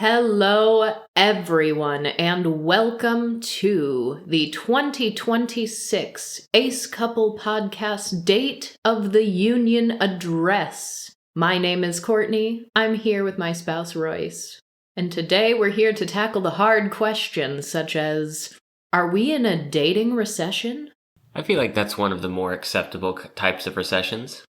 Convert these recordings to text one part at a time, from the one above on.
Hello, everyone, and welcome to the 2026 Ace Couple Podcast Date of the Union Address. My name is Courtney. I'm here with my spouse, Royce. And today we're here to tackle the hard questions such as, are we in a dating recession? I feel like that's one of the more acceptable types of recessions.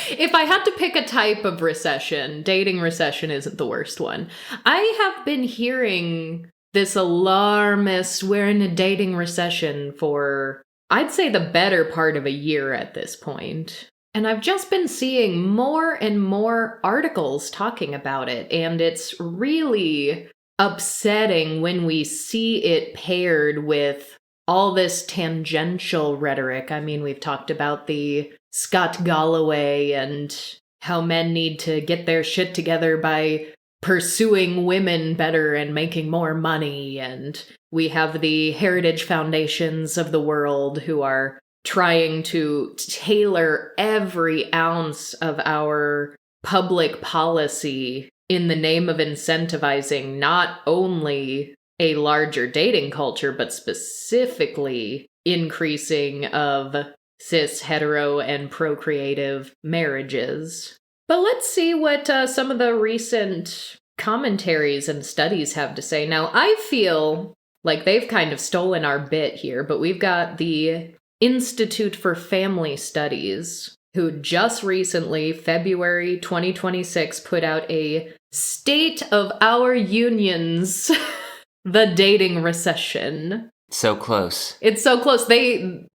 If I had to pick a type of recession, dating recession isn't the worst one. I have been hearing this alarmist, we're in a dating recession for, I'd say, the better part of a year at this point. And I've just been seeing more and more articles talking about it, and it's really upsetting when we see it paired with all this tangential rhetoric. I mean, we've talked about the Scott Galloway and how men need to get their shit together by pursuing women better and making more money. And we have the heritage foundations of the world who are trying to tailor every ounce of our public policy in the name of incentivizing not only a larger dating culture, but specifically increasing of cis, hetero, and procreative marriages. But let's see what some of the recent commentaries and studies have to say. Now, I feel like they've kind of stolen our bit here, but we've got the Institute for Family Studies, who just recently, February 2026, put out a State of Our Unions, the Dating Recession. So close. It's so close. They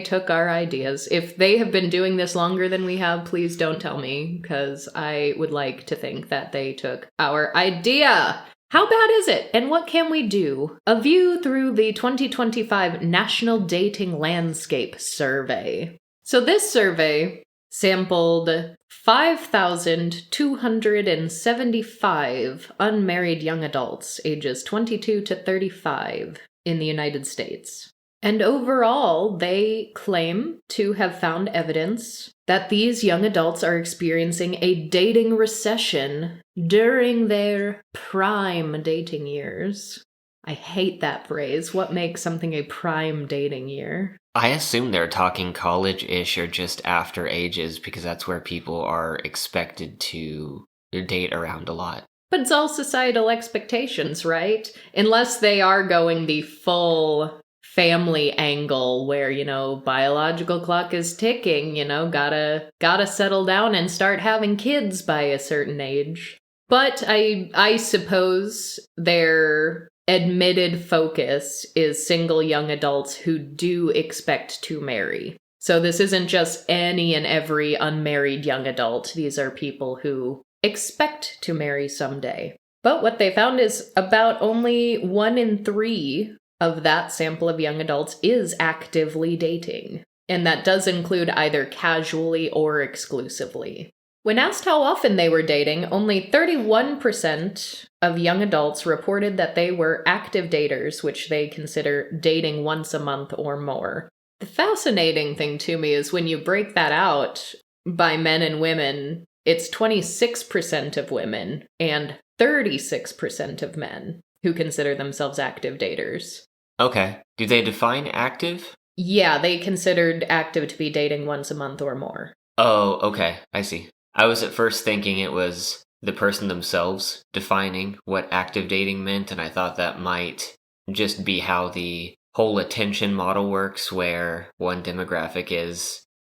took our ideas. If they have been doing this longer than we have, please don't tell me, because I would like to think that they took our idea. How bad is it, and what can we do? A view through the 2025 National Dating Landscape Survey. So this survey sampled 5,275 unmarried young adults ages 22 to 35 in the United States. And overall, they claim to have found evidence that these young adults are experiencing a dating recession during their prime dating years. I hate that phrase. What makes something a prime dating year? I assume they're talking college-ish or just after ages because that's where people are expected to date around a lot. But it's all societal expectations, right? Unless they are going the full family angle where, biological clock is ticking, gotta settle down and start having kids by a certain age. But I suppose their admitted focus is single young adults who do expect to marry. So this isn't just any and every unmarried young adult. These are people who expect to marry someday. But what they found is about only 1 in 3 of that sample of young adults is actively dating. And that does include either casually or exclusively. When asked how often they were dating, only 31% of young adults reported that they were active daters, which they consider dating once a month or more. The fascinating thing to me is when you break that out by men and women, it's 26% of women and 36% of men who consider themselves active daters. Okay. Do they define active? Yeah, they considered active to be dating once a month or more. Oh, okay. I see. I was at first thinking it was the person themselves defining what active dating meant, and I thought that might just be how the whole attention model works, where one demographic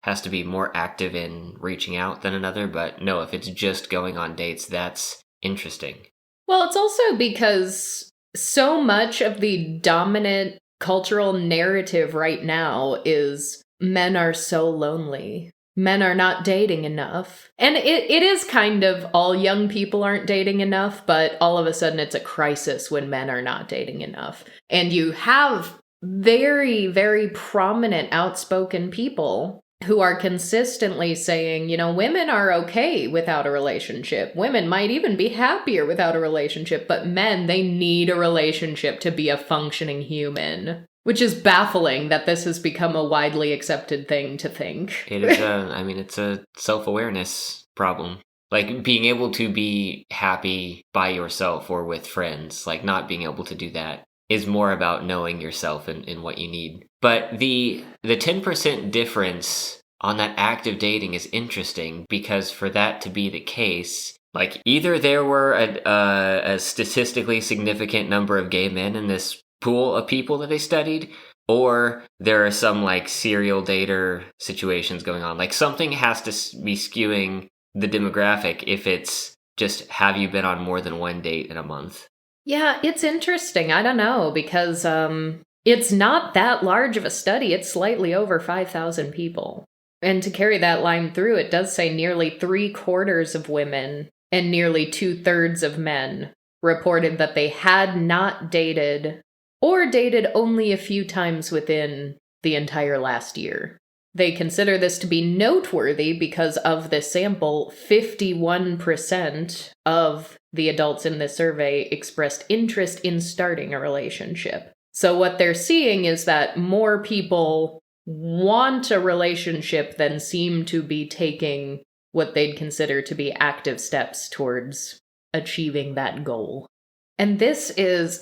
has to be more active in reaching out than another, but no, if it's just going on dates, that's interesting. Well, it's also because so much of the dominant cultural narrative right now is men are so lonely. Men are not dating enough. And it is kind of all young people aren't dating enough, but all of a sudden it's a crisis when men are not dating enough. And you have very, very prominent, outspoken people who are consistently saying, women are okay without a relationship. Women might even be happier without a relationship, but men, they need a relationship to be a functioning human. Which is baffling that this has become a widely accepted thing to think. It is it's a self-awareness problem. Like being able to be happy by yourself or with friends, like not being able to do that is more about knowing yourself and what you need. But the 10% difference on that active dating is interesting because for that to be the case, like either there were a statistically significant number of gay men in this pool of people that they studied, or there are some like serial dater situations going on. Like something has to be skewing the demographic if it's just have you been on more than one date in a month. Yeah, it's interesting. I don't know, because it's not that large of a study. It's slightly over 5,000 people. And to carry that line through, it does say nearly 3/4 of women and nearly 2/3 of men reported that they had not dated or dated only a few times within the entire last year. They consider this to be noteworthy because of this sample, 51% of the adults in this survey expressed interest in starting a relationship. So what they're seeing is that more people want a relationship than seem to be taking what they'd consider to be active steps towards achieving that goal. And this is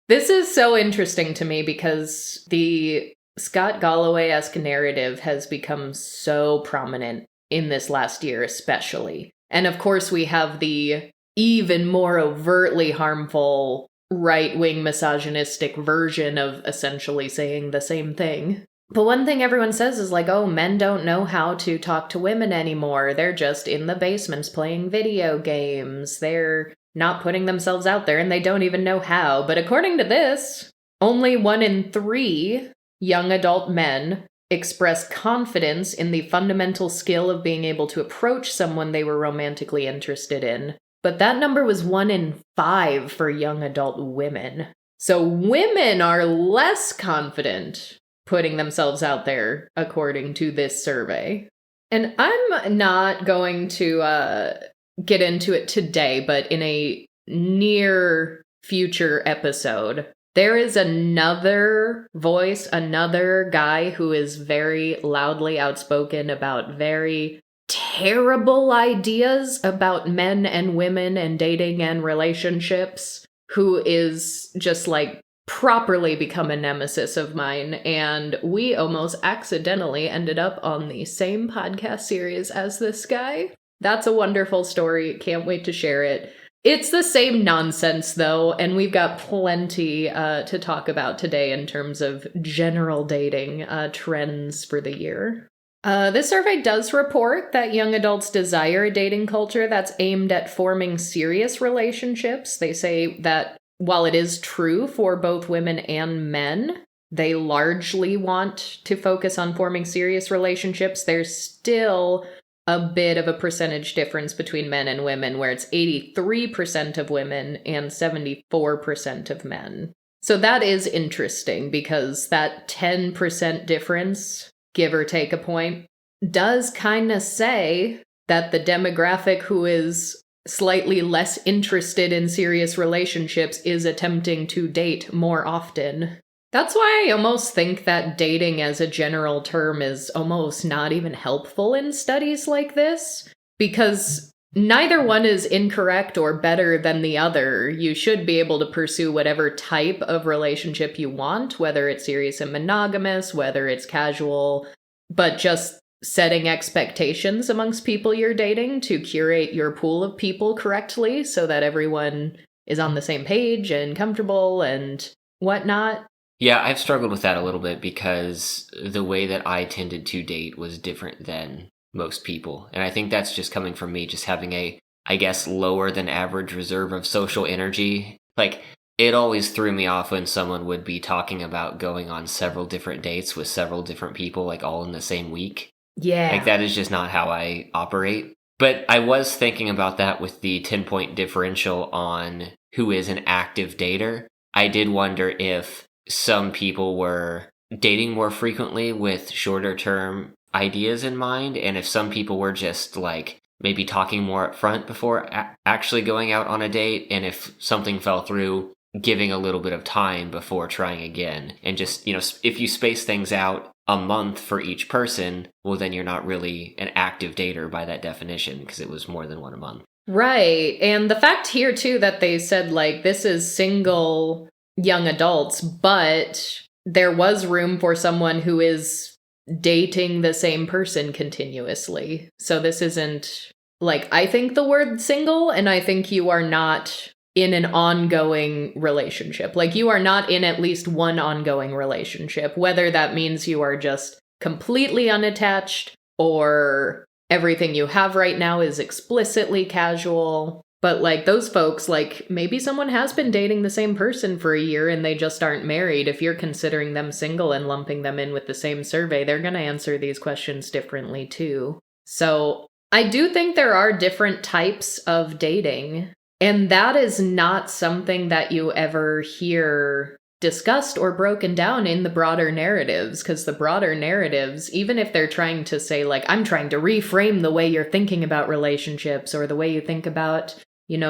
this is so interesting to me because the Scott Galloway-esque narrative has become so prominent in this last year, especially. And of course, we have the even more overtly harmful right-wing misogynistic version of essentially saying the same thing. But one thing everyone says is like, oh, men don't know how to talk to women anymore. They're just in the basements playing video games. They're not putting themselves out there, and they don't even know how. But according to this, only 1 in 3 young adult men express confidence in the fundamental skill of being able to approach someone they were romantically interested in. But that number was 1 in 5 for young adult women. So women are less confident putting themselves out there, according to this survey. And I'm not going to get into it today, but in a near future episode, there is another voice, another guy who is very loudly outspoken about very terrible ideas about men and women and dating and relationships, who is just like properly become a nemesis of mine. And we almost accidentally ended up on the same podcast series as this guy. That's a wonderful story. Can't wait to share it. It's the same nonsense, though, and we've got plenty to talk about today in terms of general dating trends for the year. This survey does report that young adults desire a dating culture that's aimed at forming serious relationships. They say that while it is true for both women and men, they largely want to focus on forming serious relationships. There's still a bit of a percentage difference between men and women, where it's 83% of women and 74% of men. So that is interesting because that 10% difference, give or take a point, does kind of say that the demographic who is slightly less interested in serious relationships is attempting to date more often. That's why I almost think that dating as a general term is almost not even helpful in studies like this, because neither one is incorrect or better than the other. You should be able to pursue whatever type of relationship you want, whether it's serious and monogamous, whether it's casual, but just setting expectations amongst people you're dating to curate your pool of people correctly so that everyone is on the same page and comfortable and whatnot. Yeah, I've struggled with that a little bit because the way that I tended to date was different than most people. And I think that's just coming from me just having a, I guess, lower than average reserve of social energy. Like, it always threw me off when someone would be talking about going on several different dates with several different people, like all in the same week. Yeah. Like, that is just not how I operate. But I was thinking about that with the 10-point differential on who is an active dater. I did wonder if some people were dating more frequently with shorter term ideas in mind, and if some people were just like maybe talking more up front before actually going out on a date, and if something fell through, giving a little bit of time before trying again. And just, if you space things out a month for each person, well, then you're not really an active dater by that definition because it was more than one a month. Right. And the fact here, too, that they said, like, this is single young adults, but there was room for someone who is dating the same person continuously. So this isn't, like, I think the word single, and I think you are not in an ongoing relationship. Like, you are not in at least one ongoing relationship, whether that means you are just completely unattached or everything you have right now is explicitly casual. But, like, those folks, like, maybe someone has been dating the same person for a year and they just aren't married. If you're considering them single and lumping them in with the same survey, they're going to answer these questions differently, too. So I do think there are different types of dating, and that is not something that you ever hear discussed or broken down in the broader narratives, because the broader narratives, even if they're trying to say, like, I'm trying to reframe the way you're thinking about relationships or the way you think about,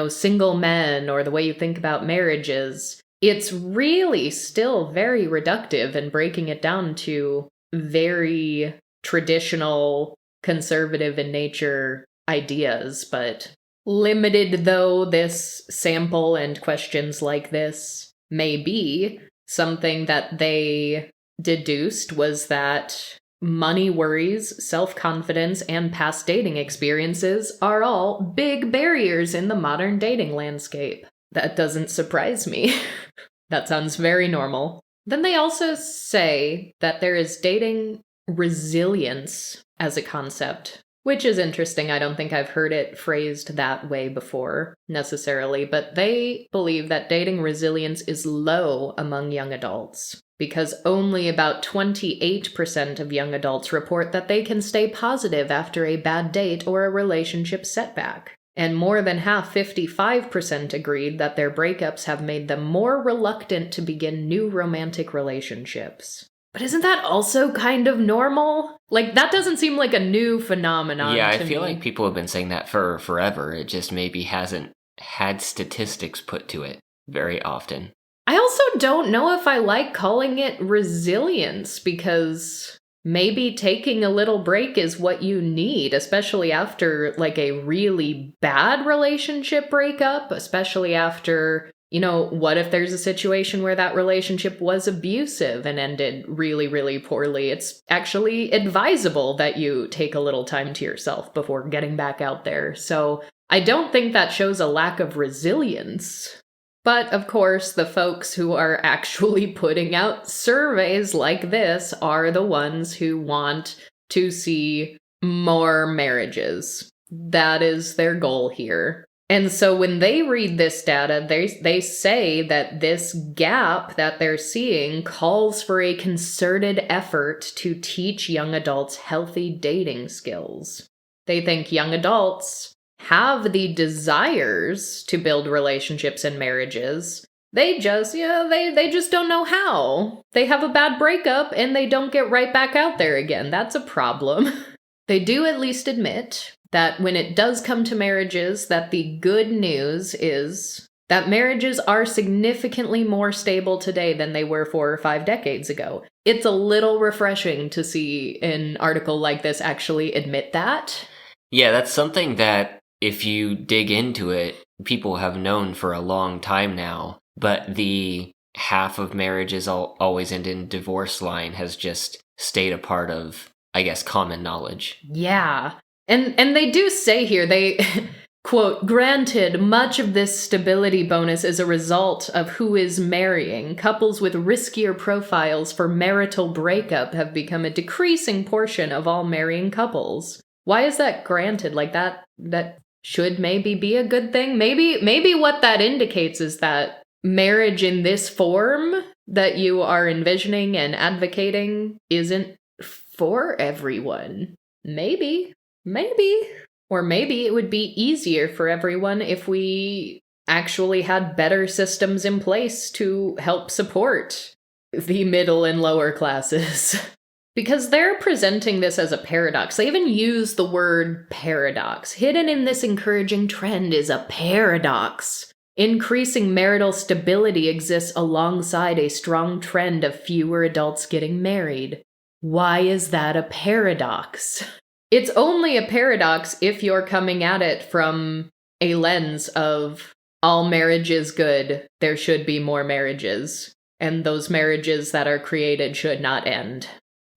single men or the way you think about marriages, it's really still very reductive and breaking it down to very traditional, conservative in nature ideas. But limited though this sample and questions like this may be, something that they deduced was that money worries, self-confidence, and past dating experiences are all big barriers in the modern dating landscape. That doesn't surprise me. That sounds very normal. Then they also say that there is dating resilience as a concept, which is interesting. I don't think I've heard it phrased that way before, necessarily, but they believe that dating resilience is low among young adults, because only about 28% of young adults report that they can stay positive after a bad date or a relationship setback. And more than half, 55%, agreed that their breakups have made them more reluctant to begin new romantic relationships. But isn't that also kind of normal? Like, that doesn't seem like a new phenomenon Yeah, to I feel me. like people have been saying that for forever. It just maybe hasn't had statistics put to it very often. I also don't know if I like calling it resilience, because maybe taking a little break is what you need, especially after, like, a really bad relationship breakup, especially after, what if there's a situation where that relationship was abusive and ended really, really poorly? It's actually advisable that you take a little time to yourself before getting back out there. So I don't think that shows a lack of resilience. But, of course, the folks who are actually putting out surveys like this are the ones who want to see more marriages. That is their goal here. And so when they read this data, they say that this gap that they're seeing calls for a concerted effort to teach young adults healthy dating skills. They think young adults have the desires to build relationships and marriages. They just, they just don't know how. They have a bad breakup and they don't get right back out there again. That's a problem. They do at least admit that when it does come to marriages, that the good news is that marriages are significantly more stable today than they were 4 or 5 decades ago. It's a little refreshing to see an article like this actually admit that. Yeah, that's something that, if you dig into it, people have known for a long time now, but the half of marriages always end in divorce line has just stayed a part of, I guess, common knowledge. Yeah. And they do say here, they, quote, granted, much of this stability bonus is a result of who is marrying. Couples with riskier profiles for marital breakup have become a decreasing portion of all marrying couples. Why is that granted? Like, that should maybe be a good thing. Maybe what that indicates is that marriage in this form that you are envisioning and advocating isn't for everyone. Maybe. Or maybe it would be easier for everyone if we actually had better systems in place to help support the middle and lower classes. Because they're presenting this as a paradox. They even use the word paradox. Hidden in this encouraging trend is a paradox. Increasing marital stability exists alongside a strong trend of fewer adults getting married. Why is that a paradox? It's only a paradox if you're coming at it from a lens of all marriage is good, there should be more marriages, and those marriages that are created should not end.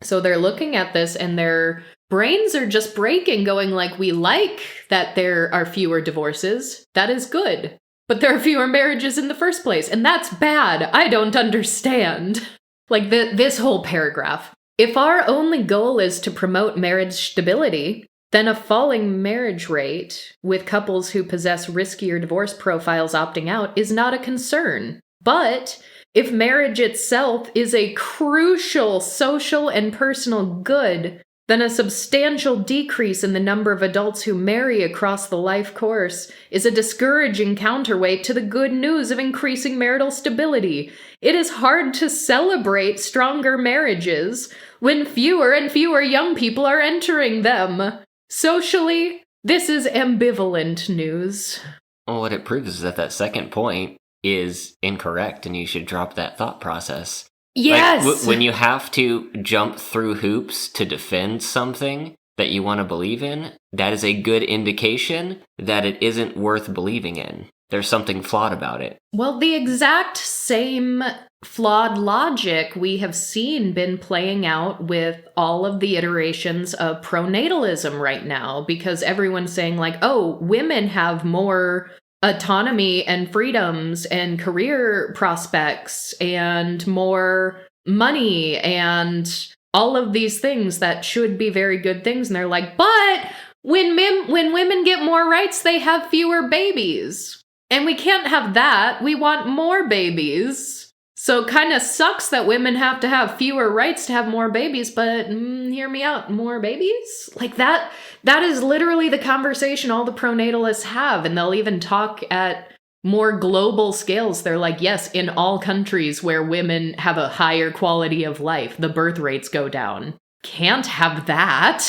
So they're looking at this and their brains are just breaking, going like, we like that there are fewer divorces. That is good. But there are fewer marriages in the first place, and that's bad. I don't understand. Like this whole paragraph. If our only goal is to promote marriage stability, then a falling marriage rate with couples who possess riskier divorce profiles opting out is not a concern. But if marriage itself is a crucial social and personal good, then a substantial decrease in the number of adults who marry across the life course is a discouraging counterweight to the good news of increasing marital stability. It is hard to celebrate stronger marriages when fewer and fewer young people are entering them. Socially, this is ambivalent news. Well, what it proves is that second point is incorrect and you should drop that thought process. Yes! Like, when you have to jump through hoops to defend something that you want to believe in, that is a good indication that it isn't worth believing in. There's something flawed about it. Well, the exact same flawed logic we have seen been playing out with all of the iterations of pronatalism right now, because everyone's saying like, oh, women have more autonomy and freedoms and career prospects and more money and all of these things that should be very good things. And they're like, but when women get more rights, they have fewer babies. And we can't have that. We want more babies. So it kind of sucks that women have to have fewer rights to have more babies, but hear me out, more babies? Like that is literally the conversation all the pronatalists have, and they'll even talk at more global scales. They're like, yes, in all countries where women have a higher quality of life, the birth rates go down. Can't have that.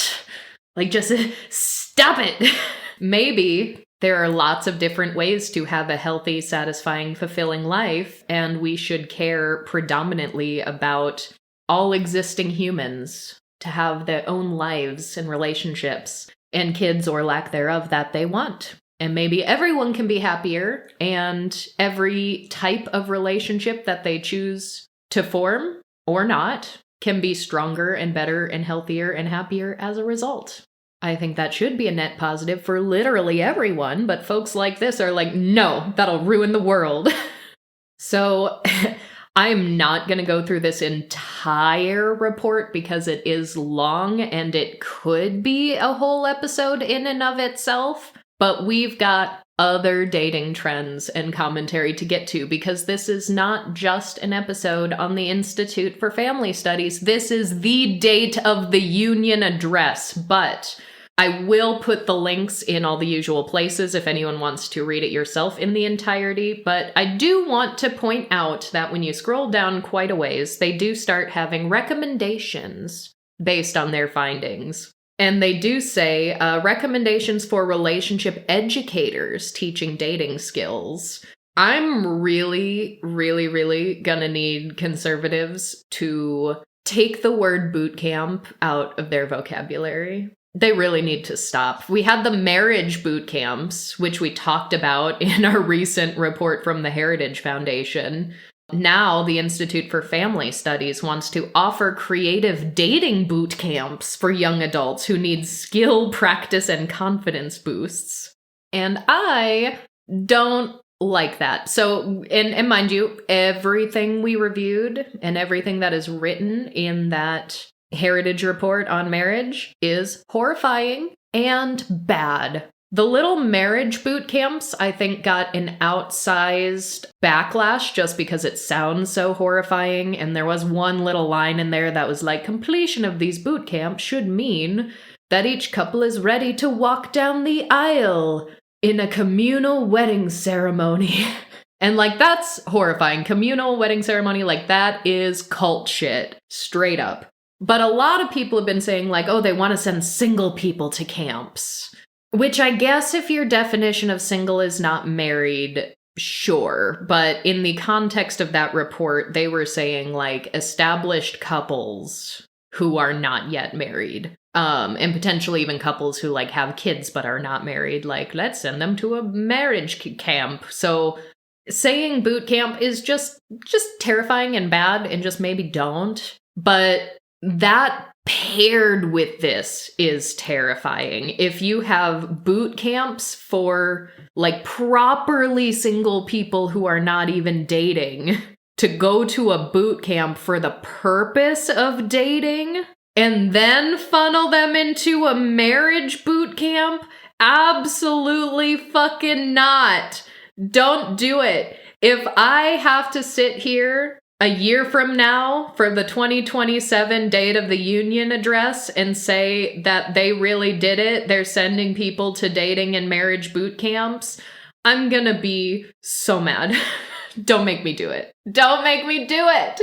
Like, just stop it. Maybe there are lots of different ways to have a healthy, satisfying, fulfilling life, and we should care predominantly about all existing humans to have their own lives and relationships and kids or lack thereof that they want. And maybe everyone can be happier, and every type of relationship that they choose to form or not can be stronger and better and healthier and happier as a result. I think that should be a net positive for literally everyone, but folks like this are like, no, that'll ruin the world. So I'm not going to go through this entire report because it is long and it could be a whole episode in and of itself, but we've got other dating trends and commentary to get to, because this is not just an episode on the Institute for Family Studies. This is the date of the Union Address, but I will put the links in all the usual places if anyone wants to read it yourself in the entirety. But I do want to point out that when you scroll down quite a ways, they do start having recommendations based on their findings. And they do say recommendations for relationship educators teaching dating skills. I'm really, really, really gonna need conservatives to take the word boot camp out of their vocabulary. They really need to stop. We had the marriage boot camps, which we talked about in our recent report from the Heritage Foundation. Now, the Institute for Family Studies wants to offer creative dating boot camps for young adults who need skill, practice, and confidence boosts. And I don't like that. So, and mind you, everything we reviewed and everything that is written in that Heritage report on marriage is horrifying and bad. The little marriage boot camps, I think, got an outsized backlash just because it sounds so horrifying. And there was one little line in there that was like, completion of these boot camps should mean that each couple is ready to walk down the aisle in a communal wedding ceremony. And like, that's horrifying. Communal wedding ceremony, like that is cult shit, straight up. But a lot of people have been saying like, oh, they want to send single people to camps. Which I guess if your definition of single is not married, Sure, but in the context of that report, they were saying like established couples who are not yet married, and potentially even couples who like have kids but are not married. Like, let's send them to a marriage camp. So saying boot camp is just terrifying and bad, and just maybe don't. But that paired with this is terrifying. If you have boot camps for like properly single people who are not even dating to go to a boot camp for the purpose of dating and then funnel them into a marriage boot camp, absolutely fucking not. Don't do it. If I have to sit here a year from now for the 2027 Date of the Union address and say that they really did it, they're sending people to dating and marriage boot camps, I'm gonna be so mad. Don't make me do it. Don't make me do it!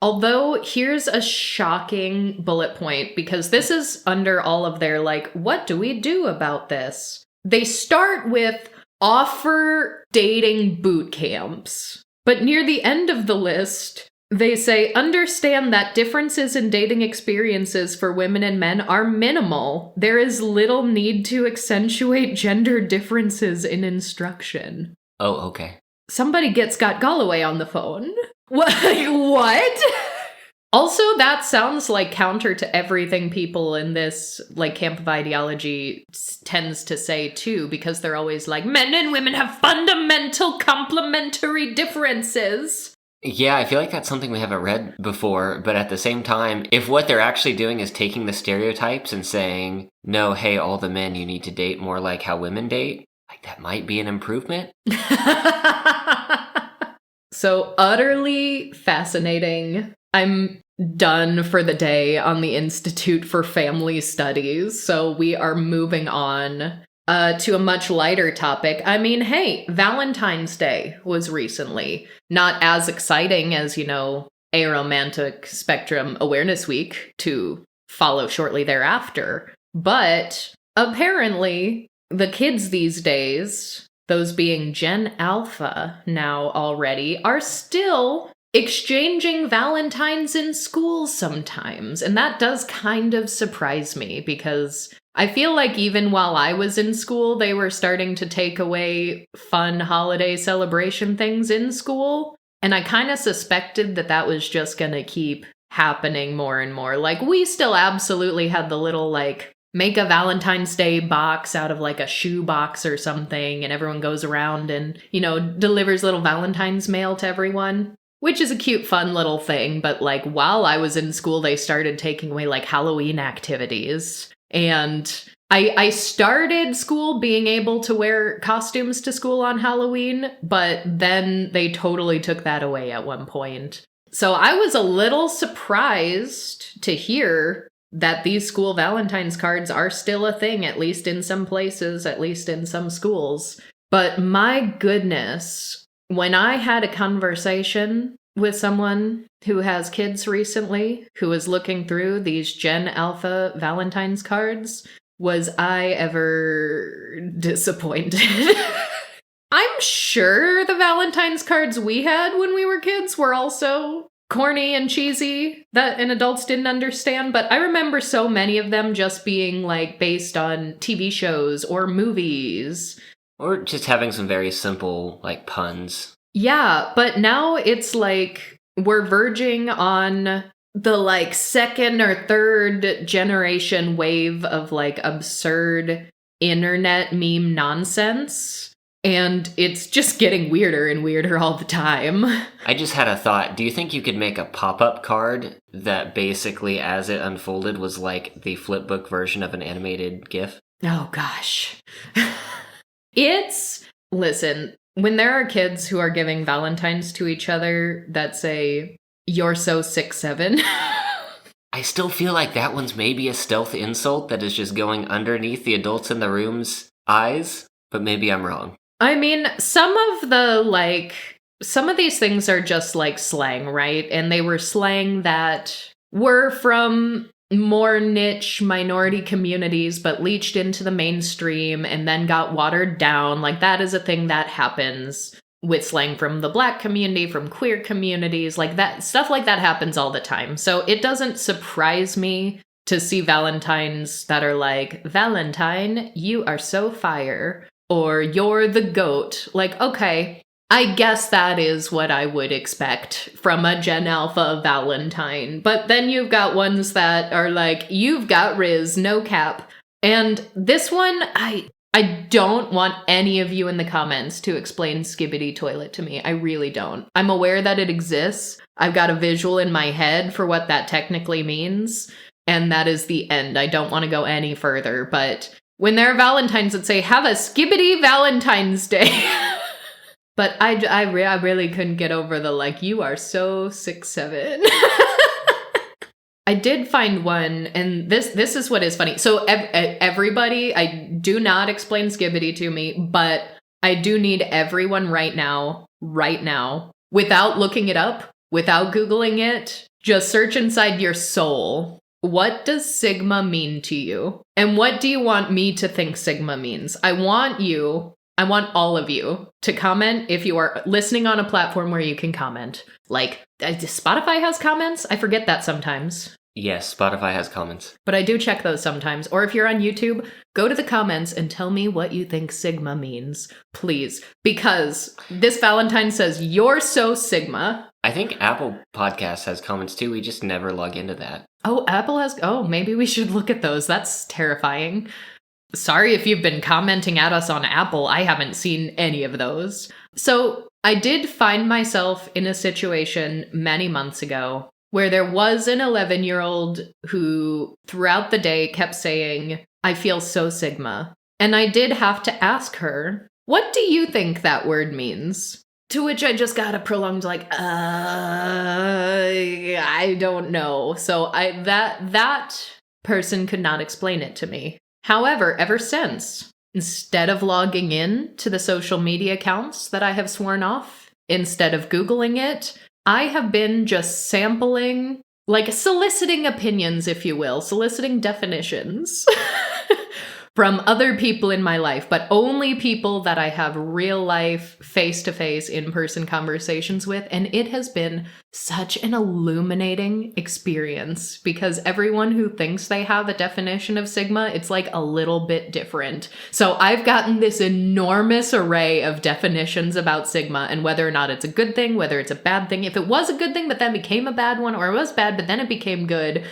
Although, here's a shocking bullet point, because this is under all of their, like, what do we do about this? They start with offer dating boot camps. But near the end of the list, they say, understand that differences in dating experiences for women and men are minimal. There is little need to accentuate gender differences in instruction. Oh, okay. Somebody get Scott Galloway on the phone. What? Also, that sounds like counter to everything people in this, like, camp of ideology tends to say, too, because they're always like, men and women have fundamental complementary differences. Yeah, I feel like that's something we haven't read before, but at the same time, if what they're actually doing is taking the stereotypes and saying, no, hey, all the men, you need to date more like how women date, like, that might be an improvement. So, utterly fascinating. I'm done for the day on the Institute for Family Studies, so we are moving on to a much lighter topic. I mean, hey, Valentine's Day was recently. Not as exciting as, Aromantic Spectrum Awareness Week to follow shortly thereafter. But apparently, the kids these days, those being Gen Alpha now already, are still exchanging Valentines in school sometimes. And that does kind of surprise me, because I feel like even while I was in school, they were starting to take away fun holiday celebration things in school. And I kind of suspected that that was just going to keep happening more and more. Like, we still absolutely had the little, like, make a Valentine's Day box out of, like, a shoe box or something, and everyone goes around and, delivers little Valentine's mail to everyone. Which is a cute, fun little thing, but, like, while I was in school, they started taking away, like, Halloween activities. And I started school being able to wear costumes to school on Halloween, but then they totally took that away at one point. So I was a little surprised to hear that these school Valentine's cards are still a thing, at least in some places, at least in some schools. But my goodness, when I had a conversation with someone who has kids recently, who was looking through these Gen Alpha Valentine's cards, was I ever disappointed? I'm sure the Valentine's cards we had when we were kids were also corny and cheesy and adults didn't understand, but I remember so many of them just being, like, based on TV shows or movies. Or just having some very simple, like, puns. Yeah, but now it's like we're verging on the, like, second or third generation wave of, like, absurd internet meme nonsense. And it's just getting weirder and weirder all the time. I just had a thought. Do you think you could make a pop-up card that basically, as it unfolded, was like the flipbook version of an animated GIF? Oh, gosh. Listen, when there are kids who are giving Valentines to each other that say, "You're so 6'7". I still feel like that one's maybe a stealth insult that is just going underneath the adults in the room's eyes, but maybe I'm wrong. I mean, some of these things are just, like, slang, right? And they were slang that were from more niche minority communities, but leached into the mainstream and then got watered down. Like, that is a thing that happens. with slang from the Black community, from queer communities, like that. Stuff like that happens all the time. So it doesn't surprise me to see Valentines that are like, Valentine, you are so fire, or you're the goat. Like, okay, I guess that is what I would expect from a Gen Alpha Valentine. But then you've got ones that are like, you've got Riz, no cap. And this one, I don't want any of you in the comments to explain Skibbity Toilet to me. I really don't. I'm aware that it exists. I've got a visual in my head for what that technically means. And that is the end. I don't want to go any further. But when there are Valentines that say, have a Skibbity Valentine's Day. But I really couldn't get over the, like, you are so 6'7". I did find one, and this is what is funny. So everybody, I do not explain Skibbity to me, but I do need everyone right now, without looking it up, without Googling it, just search inside your soul. What does Sigma mean to you? And what do you want me to think Sigma means? I want all of you to comment if you are listening on a platform where you can comment. Like, Spotify has comments? I forget that sometimes. Yes, Spotify has comments. But I do check those sometimes. Or if you're on YouTube, go to the comments and tell me what you think Sigma means, please. Because this Valentine says, you're so Sigma. I think Apple Podcasts has comments too. We just never log into that. Oh, Apple has... Oh, maybe we should look at those. That's terrifying. Sorry if you've been commenting at us on Apple. I haven't seen any of those. So I did find myself in a situation many months ago where there was an 11-year-old who throughout the day kept saying, I feel so Sigma. And I did have to ask her, what do you think that word means? To which I just got a prolonged like, I don't know. So that person could not explain it to me. However, ever since, instead of logging in to the social media accounts that I have sworn off, instead of Googling it, I have been just sampling, like soliciting opinions, if you will, soliciting definitions from other people in my life, but only people that I have real life, face-to-face, in-person conversations with. And it has been such an illuminating experience because everyone who thinks they have a definition of Sigma, it's like a little bit different. So I've gotten this enormous array of definitions about Sigma and whether or not it's a good thing, whether it's a bad thing. If it was a good thing, but then became a bad one, or it was bad, but then it became good.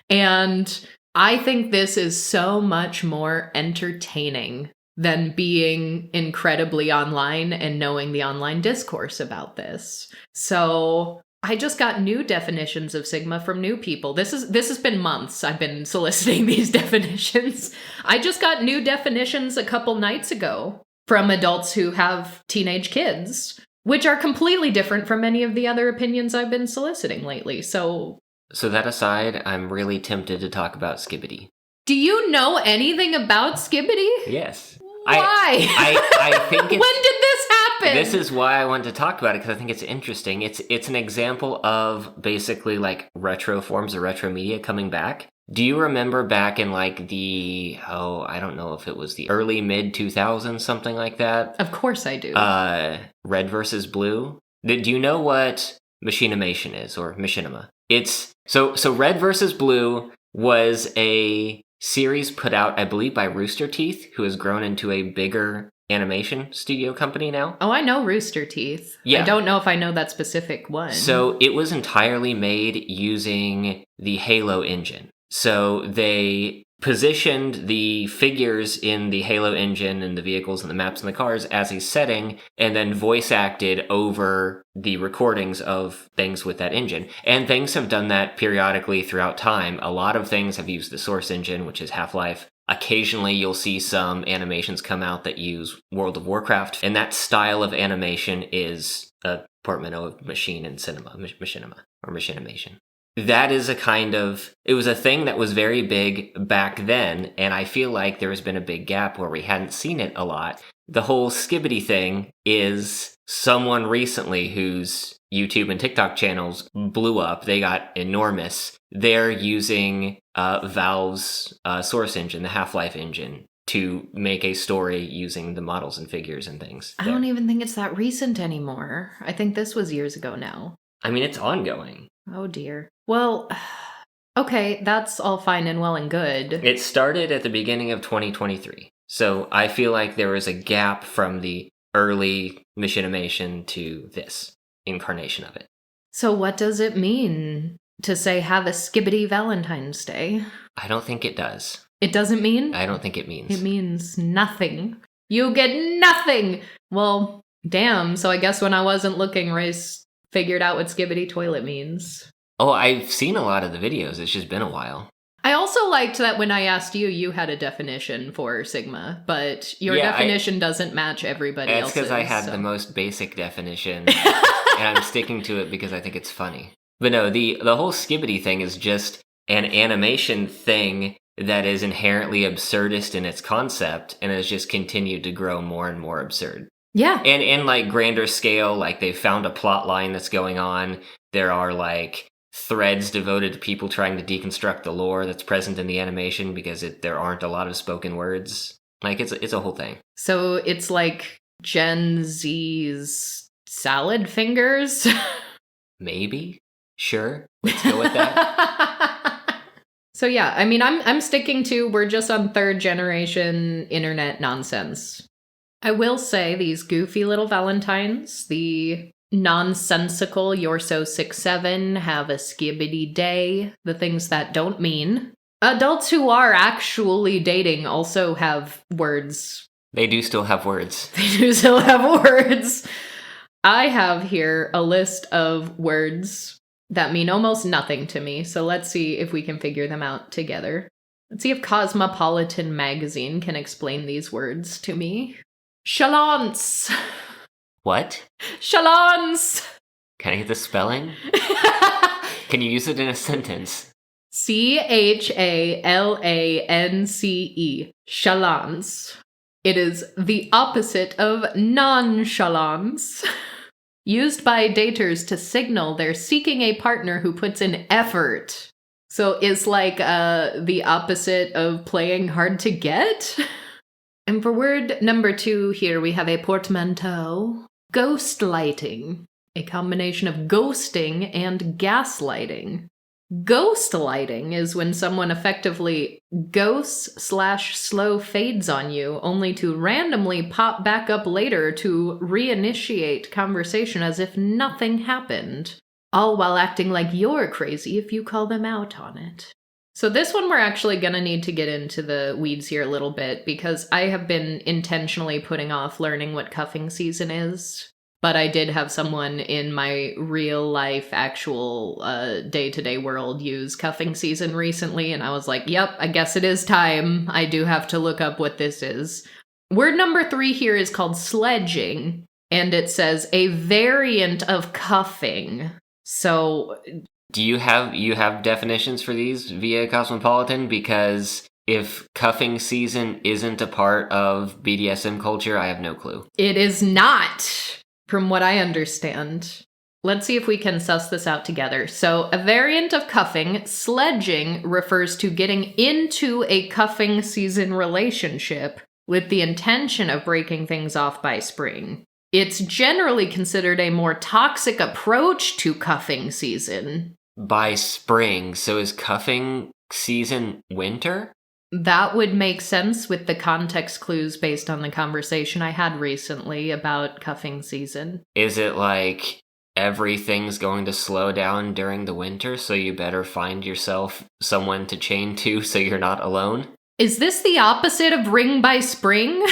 And I think this is so much more entertaining than being incredibly online and knowing the online discourse about this. So I just got new definitions of Sigma from new people. This has been months I've been soliciting these definitions. I just got new definitions a couple nights ago from adults who have teenage kids, which are completely different from any of the other opinions I've been soliciting lately. So that aside, I'm really tempted to talk about Skibbity. Do you know anything about Skibbity? Yes. Why? I think it's... When did this happen? This is why I wanted to talk about it, because I think it's interesting. It's an example of basically like retro forms of retro media coming back. Do you remember back in like the, I don't know if it was the early mid-2000s, something like that? Of course I do. Red versus Blue? Do you know what machinimation is, or machinima? It's so Red versus Blue was a series put out, I believe, by Rooster Teeth, who has grown into a bigger animation studio company now. Oh, I know Rooster Teeth. Yeah. I don't know if I know that specific one. So it was entirely made using the Halo engine. So they positioned the figures in the Halo engine and the vehicles and the maps and the cars as a setting, and then voice acted over the recordings of things with that engine. And things have done that periodically throughout time. A lot of things have used the source engine, which is Half-Life. Occasionally you'll see some animations come out that use World of Warcraft, and that style of animation is a portmanteau of machine and cinema, machinima, or machinimation. That is it was a thing that was very big back then, and I feel like there has been a big gap where we hadn't seen it a lot. The whole Skibbity thing is someone recently whose YouTube and TikTok channels blew up. They got enormous. They're using Valve's source engine, the Half-Life engine, to make a story using the models and figures and things. I don't even think it's that recent anymore. I think this was years ago now. I mean, it's ongoing. Oh dear. Well, okay, that's all fine and well and good. It started at the beginning of 2023. So I feel like there was a gap from the early machinimation to this incarnation of it. So what does it mean to say have a skibbity Valentine's Day? I don't think it does. It doesn't mean? I don't think it means. It means nothing. You get nothing! Well, damn, so I guess when I wasn't looking, Race figured out what skibbity toilet means. Oh, I've seen a lot of the videos. It's just been a while. I also liked that when I asked you, you had a definition for Sigma, but your definition doesn't match everybody else's. That's because I had the most basic definition, and I'm sticking to it because I think it's funny. But no, the whole skibbity thing is just an animation thing that is inherently absurdist in its concept and has just continued to grow more and more absurd. Yeah. And in like grander scale, like they've found a plot line that's going on. There are like threads devoted to people trying to deconstruct the lore that's present in the animation because there aren't a lot of spoken words. Like it's a whole thing. So it's like Gen Z's salad fingers? Maybe. Sure. Let's go with that. So yeah, I mean, I'm sticking to we're just on third generation internet nonsense. I will say these goofy little Valentines, the nonsensical You're So 6'7", have a skibbity day, the things that don't mean. Adults who are actually dating also have words. They do still have words. They do still have words. I have here a list of words that mean almost nothing to me, so let's see if we can figure them out together. Let's see if Cosmopolitan magazine can explain these words to me. Chalance. What? Chalance. Can I get the spelling? Can you use it in a sentence? Chalance. Chalance. It is the opposite of nonchalance. Used by daters to signal they're seeking a partner who puts in effort. So it's like the opposite of playing hard to get. And for word number 2 here, we have a portmanteau. Ghostlighting. A combination of ghosting and gaslighting. Ghostlighting is when someone effectively ghosts/slow fades on you, only to randomly pop back up later to reinitiate conversation as if nothing happened, all while acting like you're crazy if you call them out on it. So this one we're actually gonna need to get into the weeds here a little bit, because I have been intentionally putting off learning what cuffing season is. But I did have someone in my real life, actual day-to-day world use cuffing season recently, and I was like, yep, I guess it is time. I do have to look up what this is. Word number 3 here is called sledging, and it says a variant of cuffing. So do you have definitions for these via Cosmopolitan? Because if cuffing season isn't a part of BDSM culture, I have no clue. It is not. From what I understand. Let's see if we can suss this out together. So, a variant of cuffing, sledging, refers to getting into a cuffing season relationship with the intention of breaking things off by spring. It's generally considered a more toxic approach to cuffing season. By spring, so is cuffing season winter? That would make sense with the context clues based on the conversation I had recently about cuffing season. Is it like everything's going to slow down during the winter, so you better find yourself someone to chain to so you're not alone? Is this the opposite of ring by spring?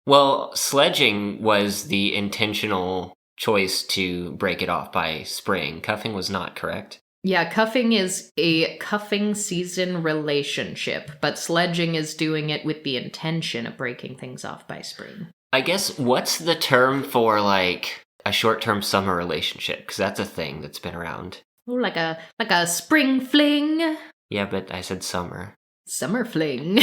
Well, sledging was the intentional choice to break it off by spring. Cuffing was not, correct? Yeah, cuffing is a cuffing season relationship, but sledging is doing it with the intention of breaking things off by spring. I guess, what's the term for, like, a short-term summer relationship? Because that's a thing that's been around. Oh, like a spring fling? Yeah, but I said summer. Summer fling.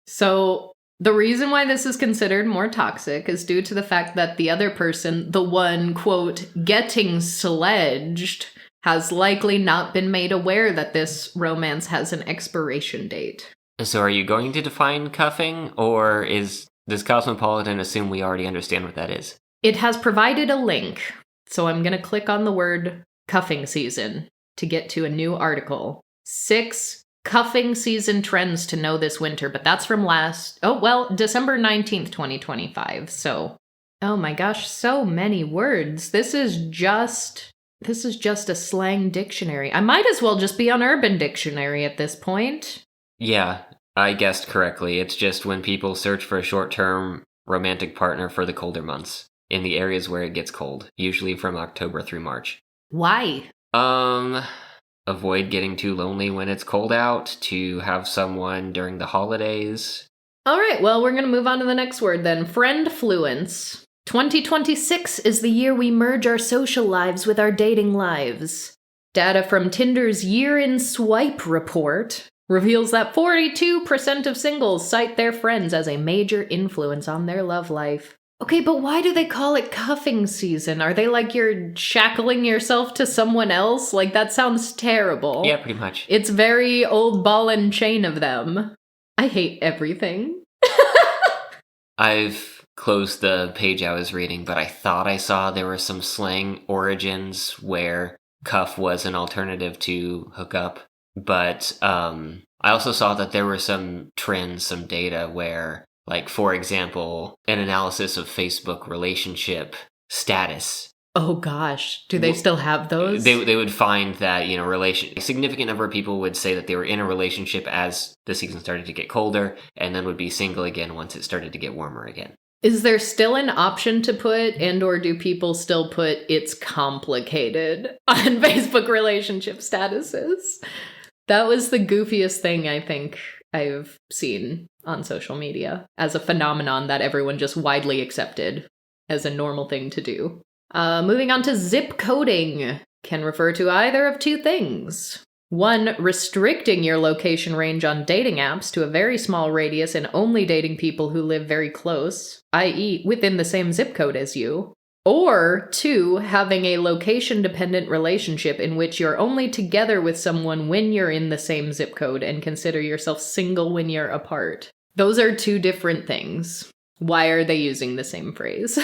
So, the reason why this is considered more toxic is due to the fact that the other person, the one, quote, getting sledged, has likely not been made aware that this romance has an expiration date. So are you going to define cuffing, or does Cosmopolitan assume we already understand what that is? It has provided a link, so I'm going to click on the word cuffing season to get to a new article. 6 cuffing season trends to know this winter, but that's from December 19th, 2025. So, oh my gosh, so many words. This is just a slang dictionary. I might as well just be on Urban Dictionary at this point. Yeah, I guessed correctly. It's just when people search for a short-term romantic partner for the colder months, in the areas where it gets cold, usually from October through March. Why? Avoid getting too lonely when it's cold out, to have someone during the holidays. All right, well, we're going to move on to the next word then. Friendfluence. 2026 is the year we merge our social lives with our dating lives. Data from Tinder's year-in swipe report reveals that 42% of singles cite their friends as a major influence on their love life. Okay, but why do they call it cuffing season? Are they like you're shackling yourself to someone else? Like, that sounds terrible. Yeah, pretty much. It's very old ball and chain of them. I hate everything. I've closed the page I was reading, but I thought I saw there were some slang origins where cuff was an alternative to hook up. But I also saw that there were some trends, some data where, like, for example, an analysis of Facebook relationship status. Oh gosh, do they still have those? They would find that, a significant number of people would say that they were in a relationship as the season started to get colder, and then would be single again once it started to get warmer again. Is there still an option to put, or do people still put "it's complicated" on Facebook relationship statuses? That was the goofiest thing I think I've seen on social media as a phenomenon that everyone just widely accepted as a normal thing to do. Moving on to zip coding. Can refer to either of two things. 1, restricting your location range on dating apps to a very small radius and only dating people who live very close, i.e. within the same zip code as you. Or 2, having a location-dependent relationship in which you're only together with someone when you're in the same zip code and consider yourself single when you're apart. Those are 2 different things. Why are they using the same phrase?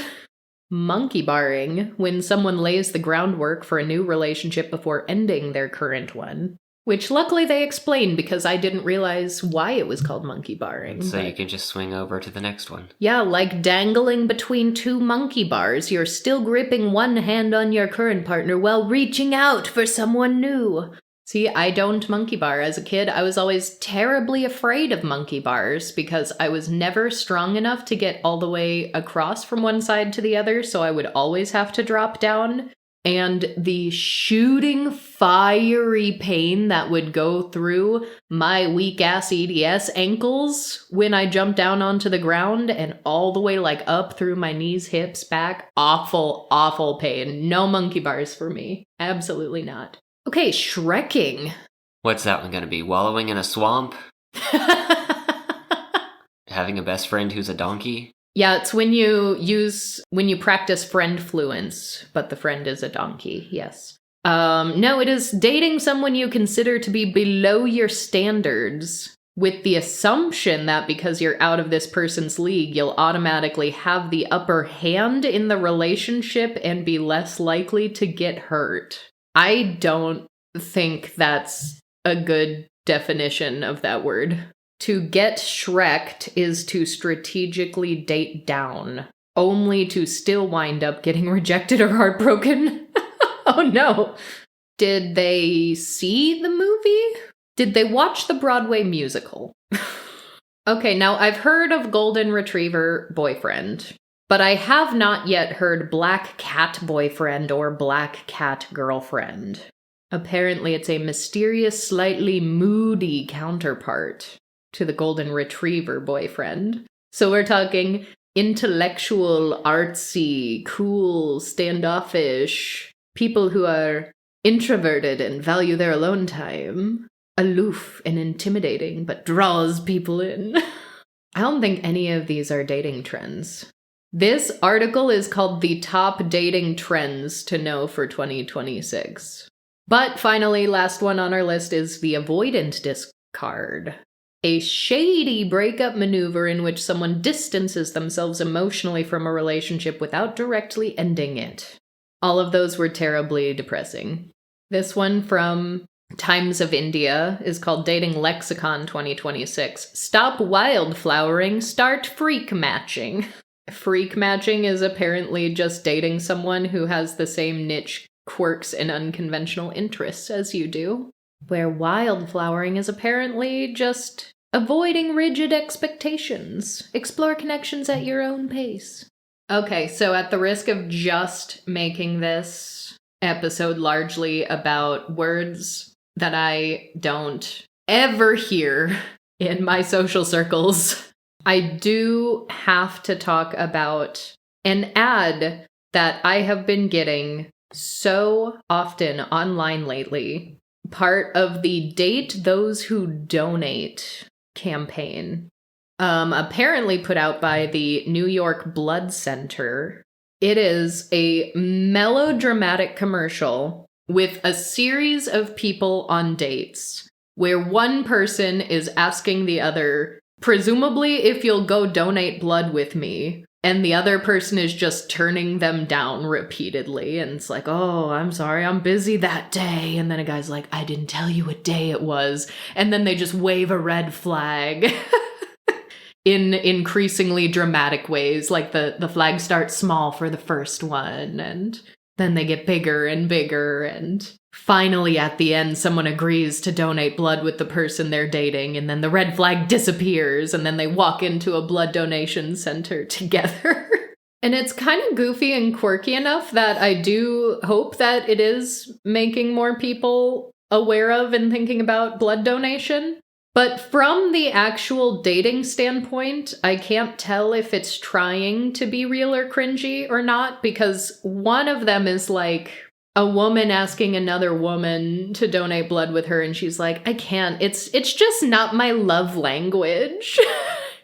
Monkey barring, when someone lays the groundwork for a new relationship before ending their current one. Which luckily they explained because I didn't realize why it was called monkey barring. So you can just swing over to the next one. Yeah, like dangling between 2 monkey bars, you're still gripping one hand on your current partner while reaching out for someone new. See, I don't monkey bar. As a kid, I was always terribly afraid of monkey bars because I was never strong enough to get all the way across from one side to the other, so I would always have to drop down. And the shooting, fiery pain that would go through my weak-ass EDS ankles when I jumped down onto the ground and all the way like up through my knees, hips, back. Awful, awful pain. No monkey bars for me. Absolutely not. Okay, Shrekking. What's that one gonna be? Wallowing in a swamp? Having a best friend who's a donkey? Yeah, it's when you practice friendfluence, but the friend is a donkey, yes. No, it is dating someone you consider to be below your standards with the assumption that because you're out of this person's league, you'll automatically have the upper hand in the relationship and be less likely to get hurt. I don't think that's a good definition of that word. To get Shreked is to strategically date down, only to still wind up getting rejected or heartbroken. Oh no. Did they see the movie? Did they watch the Broadway musical? Okay, now I've heard of Golden Retriever Boyfriend, but I have not yet heard Black Cat Boyfriend or Black Cat Girlfriend. Apparently it's a mysterious, slightly moody counterpart to the Golden Retriever Boyfriend. So we're talking intellectual, artsy, cool, standoffish, people who are introverted and value their alone time, aloof and intimidating, but draws people in. I don't think any of these are dating trends. This article is called The Top Dating Trends to Know for 2026. But finally, last one on our list is the avoidant discard. A shady breakup maneuver in which someone distances themselves emotionally from a relationship without directly ending it. All of those were terribly depressing. This one from Times of India is called Dating Lexicon 2026. Stop wildflowering, start freak matching. Freak matching is apparently just dating someone who has the same niche quirks and unconventional interests as you do, where wildflowering is apparently just avoiding rigid expectations. Explore connections at your own pace. Okay, so at the risk of just making this episode largely about words that I don't ever hear in my social circles, I do have to talk about an ad that I have been getting so often online lately. Part of the Date Those Who Donate campaign, apparently put out by the New York Blood Center. It is a melodramatic commercial with a series of people on dates where one person is asking the other, presumably if you'll go donate blood with me, and the other person is just turning them down repeatedly. And it's like, oh, I'm sorry, I'm busy that day. And then a guy's like, I didn't tell you what day it was. And then they just wave a red flag in increasingly dramatic ways. Like the flag starts small for the first one, and then they get bigger and bigger. And finally, at the end, someone agrees to donate blood with the person they're dating, and then the red flag disappears, and then they walk into a blood donation center together. And it's kind of goofy and quirky enough that I do hope that it is making more people aware of and thinking about blood donation. But from the actual dating standpoint, I can't tell if it's trying to be real or cringy or not, because one of them is like a woman asking another woman to donate blood with her, and she's like, I can't, it's just not my love language.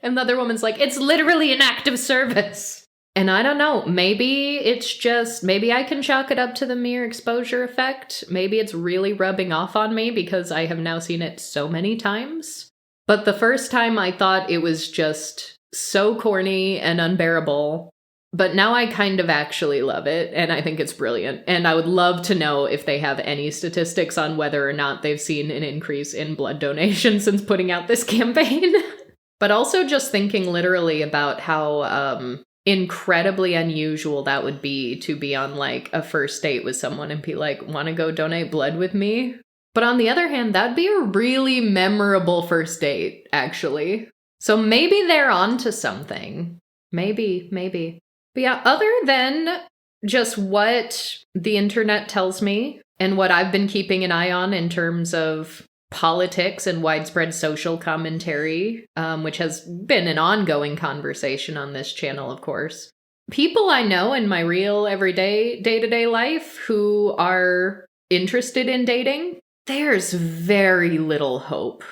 And the other woman's like, it's literally an act of service. And I don't know, maybe I can chalk it up to the mere exposure effect. Maybe it's really rubbing off on me because I have now seen it so many times. But the first time I thought it was just so corny and unbearable. But now I kind of actually love it, and I think it's brilliant. And I would love to know if they have any statistics on whether or not they've seen an increase in blood donation since putting out this campaign. But also just thinking literally about how incredibly unusual that would be to be on like a first date with someone and be like, want to go donate blood with me? But on the other hand, that'd be a really memorable first date, actually. So maybe they're onto something. Maybe. But yeah, other than just what the internet tells me and what I've been keeping an eye on in terms of politics and widespread social commentary, which has been an ongoing conversation on this channel, of course. People I know in my real everyday day-to-day life who are interested in dating, there's very little hope.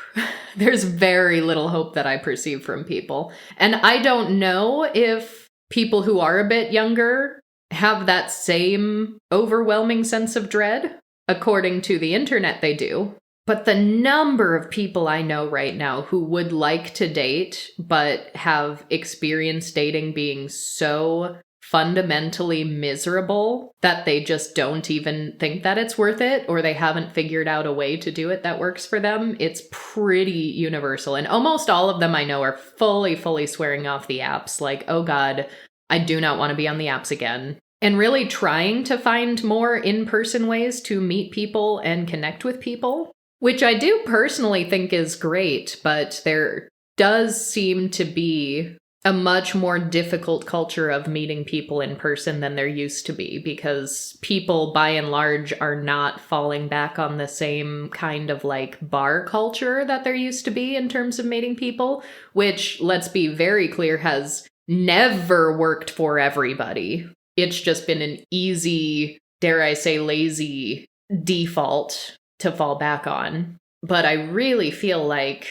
There's very little hope that I perceive from people. And I don't know if people who are a bit younger have that same overwhelming sense of dread. According to the internet, they do. But the number of people I know right now who would like to date, but have experienced dating being so fundamentally miserable that they just don't even think that it's worth it, or they haven't figured out a way to do it that works for them, it's pretty universal. And almost all of them I know are fully swearing off the apps. Like, oh God, I do not want to be on the apps again. And really trying to find more in-person ways to meet people and connect with people. Which I do personally think is great, but there does seem to be a much more difficult culture of meeting people in person than there used to be, because people, by and large, are not falling back on the same kind of like bar culture that there used to be in terms of meeting people, which, let's be very clear, has never worked for everybody. It's just been an easy, dare I say, lazy default to fall back on. But I really feel like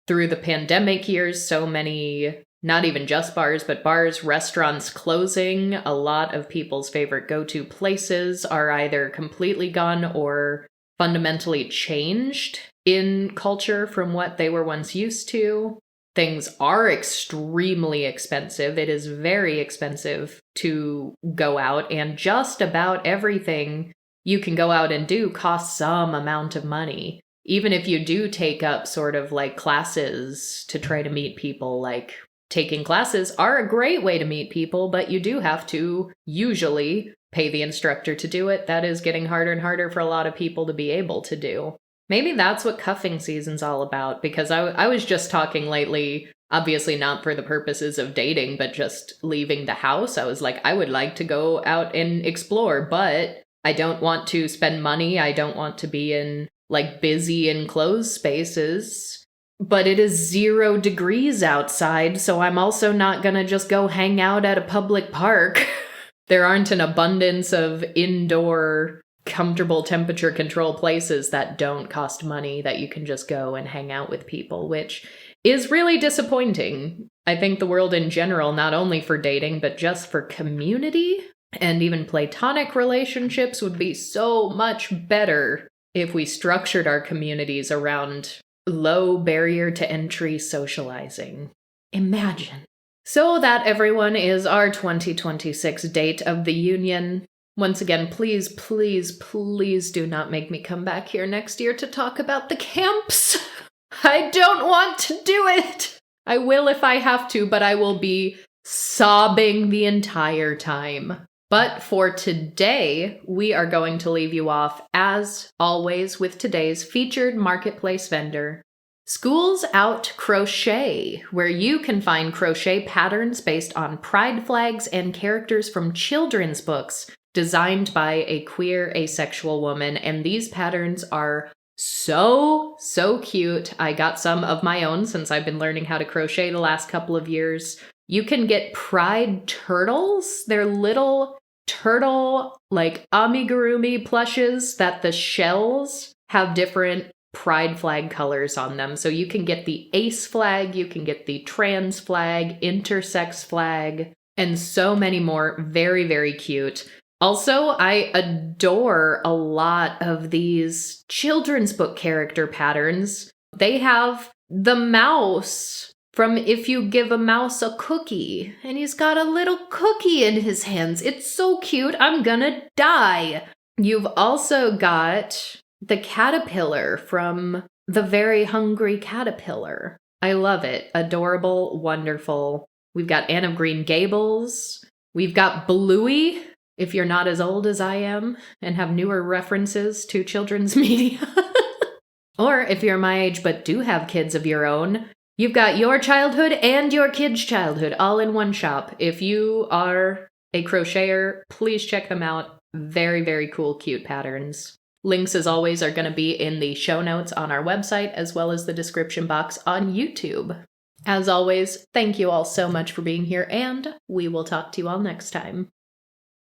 through the pandemic years, so many, not even just bars, but bars, restaurants closing, a lot of people's favorite go-to places are either completely gone or fundamentally changed in culture from what they were once used to. Things are extremely expensive. It is very expensive to go out, and just about everything you can go out and do costs some amount of money. Even if you do take up sort of like classes to try to meet people, like taking classes are a great way to meet people, but you do have to usually pay the instructor to do it. That is getting harder and harder for a lot of people to be able to do. Maybe that's what cuffing season's all about, because I was just talking lately, obviously not for the purposes of dating, but just leaving the house. I was like, I would like to go out and explore, but I don't want to spend money. I don't want to be in like busy enclosed spaces. But it is 0 degrees outside, so I'm also not gonna just go hang out at a public park. There aren't an abundance of indoor comfortable temperature control places that don't cost money that you can just go and hang out with people, which is really disappointing. I think the world in general, not only for dating, but just for community and even platonic relationships, would be so much better if we structured our communities around low barrier to entry socializing. Imagine. So that, everyone, is our 2026 date of the union. Once again, please, please, please do not make me come back here next year to talk about the camps. I don't want to do it. I will if I have to, but I will be sobbing the entire time. But for today, we are going to leave you off, as always, with today's featured marketplace vendor, Schools Out Crochet, where you can find crochet patterns based on pride flags and characters from children's books designed by a queer asexual woman. And these patterns are so cute. I got some of my own since I've been learning how to crochet the last couple of years. You can get pride turtles. They're little turtle, like amigurumi plushes that the shells have different pride flag colors on them. So you can get the ace flag, you can get the trans flag, intersex flag, and so many more. Very, very cute. Also, I adore a lot of these children's book character patterns. They have the mouse from If You Give a Mouse a Cookie, and he's got a little cookie in his hands. It's so cute, I'm gonna die. You've also got the caterpillar from The Very Hungry Caterpillar. I love it. Adorable, wonderful. We've got Anne of Green Gables. We've got Bluey, if you're not as old as I am and have newer references to children's media. Or if you're my age but do have kids of your own, you've got your childhood and your kid's childhood all in one shop. If you are a crocheter, please check them out. Very, very cool, cute patterns. Links, as always, are going to be in the show notes on our website, as well as the description box on YouTube. As always, thank you all so much for being here, and we will talk to you all next time.